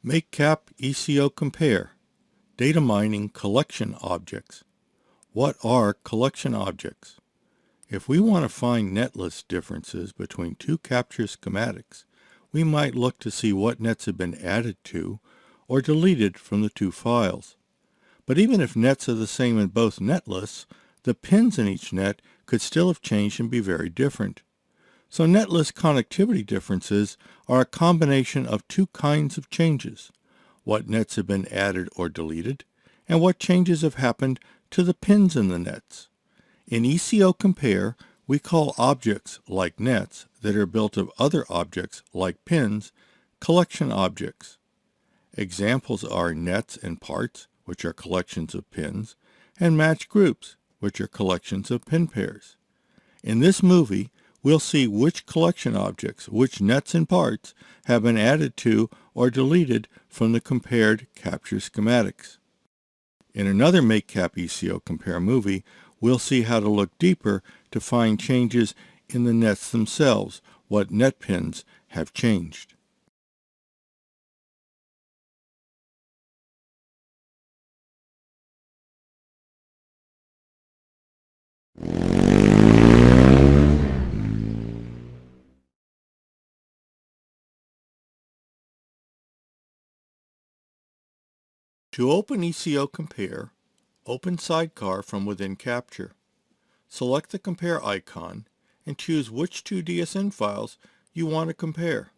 MakeCAP ECOCompare, Data Mining Collection Objects. What are collection objects? If we want to find netlist differences between two capture schematics, we might look to see what nets have been added to or deleted from the two files. But even if nets are the same in both netlists, the pins in each net could still have changed and be very different. So netlist connectivity differences are a combination of two kinds of changes: what nets have been added or deleted, and what changes have happened to the pins in the nets. In ECOCompare, we call objects like nets that are built of other objects like pins collection objects. Examples are nets and parts, which are collections of pins, and match groups, which are collections of pin pairs. In this movie, we'll see which collection objects, which nets and parts, have been added to or deleted from the compared capture schematics. In another MakeCAP ECOCompare movie, we'll see how to look deeper to find changes in the nets themselves, what net pins have changed. To open ECOCompare, open Sidecar from within Capture. Select the Compare icon and choose which two DSN files you want to compare.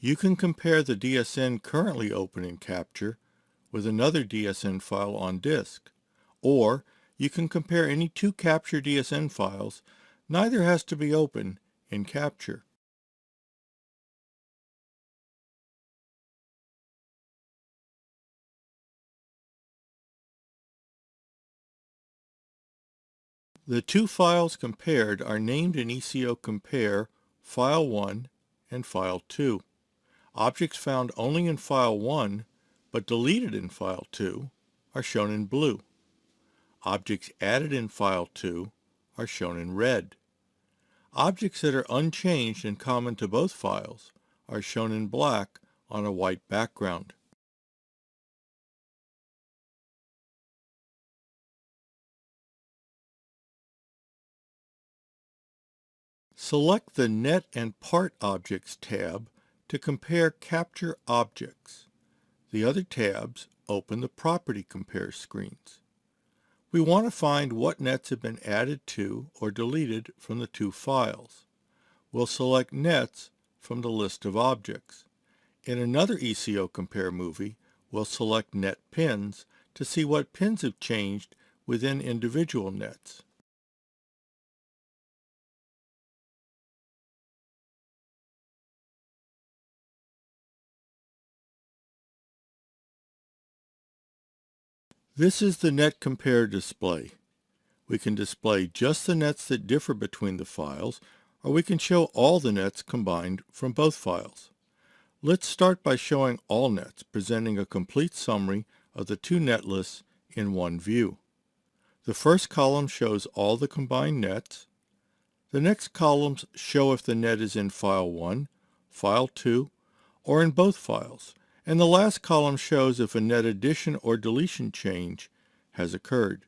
You can compare the DSN currently open in Capture with another DSN file on disk, or you can compare any two Capture DSN files. Neither has to be open in Capture. The two files compared are named in ECOCompare File 1 and File 2. Objects found only in File 1 but deleted in File 2 are shown in blue. Objects added in File 2 are shown in red. Objects that are unchanged and common to both files are shown in black on a white background. Select the Net and Part Objects tab to compare capture objects. The other tabs open the Property Compare screens. We want to find what nets have been added to or deleted from the two files. We'll select Nets from the list of objects. In another ECOCompare movie, we'll select Net Pins to see what pins have changed within individual nets. This is the Net Compare display. We can display just the nets that differ between the files, or we can show all the nets combined from both files. Let's start by showing all nets, presenting a complete summary of the two netlists in one view. The first column shows all the combined nets. The next columns show if the net is in File 1, File 2, or in both files. And the last column shows if a net addition or deletion change has occurred.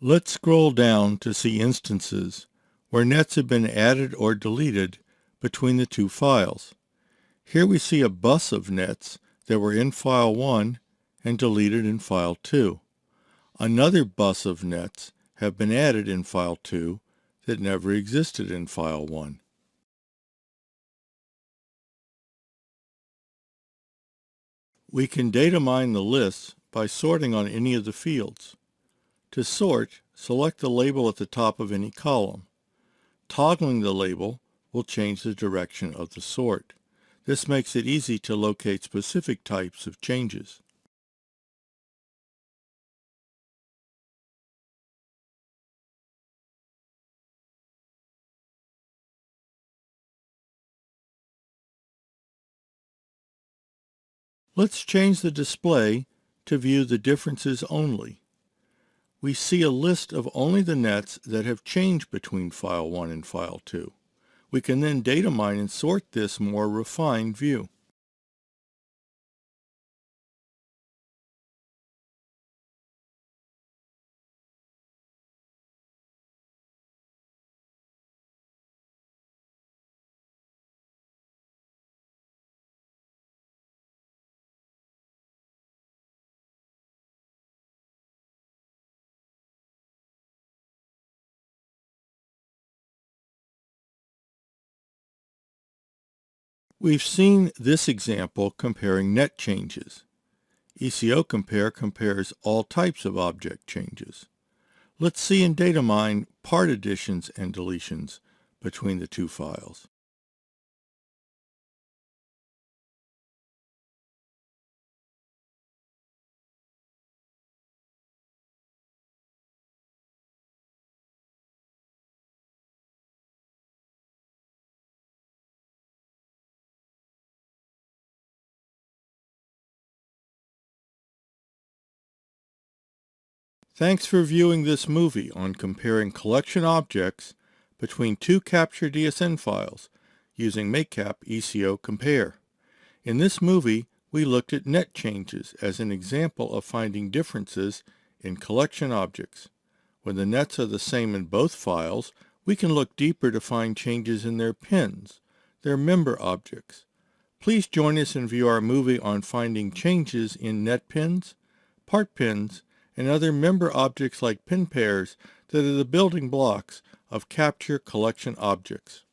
Let's scroll down to see instances where nets have been added or deleted between the two files. Here we see a bus of nets that were in File 1 and deleted in File 2. Another bus of nets have been added in File 2 that never existed in File 1. We can data mine the lists by sorting on any of the fields. To sort, select the label at the top of any column. Toggling the label will change the direction of the sort. This makes it easy to locate specific types of changes. Let's change the display to view the differences only. We see a list of only the nets that have changed between File 1 and File 2. We can then data mine and sort this more refined view. We've seen this example comparing net changes. ECOCompare compares all types of object changes. Let's see in Datamine part additions and deletions between the two files. Thanks for viewing this movie on comparing collection objects between two Capture DSN files using MakeCAP ECOCompare. In this movie, we looked at net changes as an example of finding differences in collection objects. When the nets are the same in both files, we can look deeper to find changes in their pins, their member objects. Please join us and view our movie on finding changes in net pins, part pins, and other member objects like pinpairs that are the building blocks of Capture collection objects.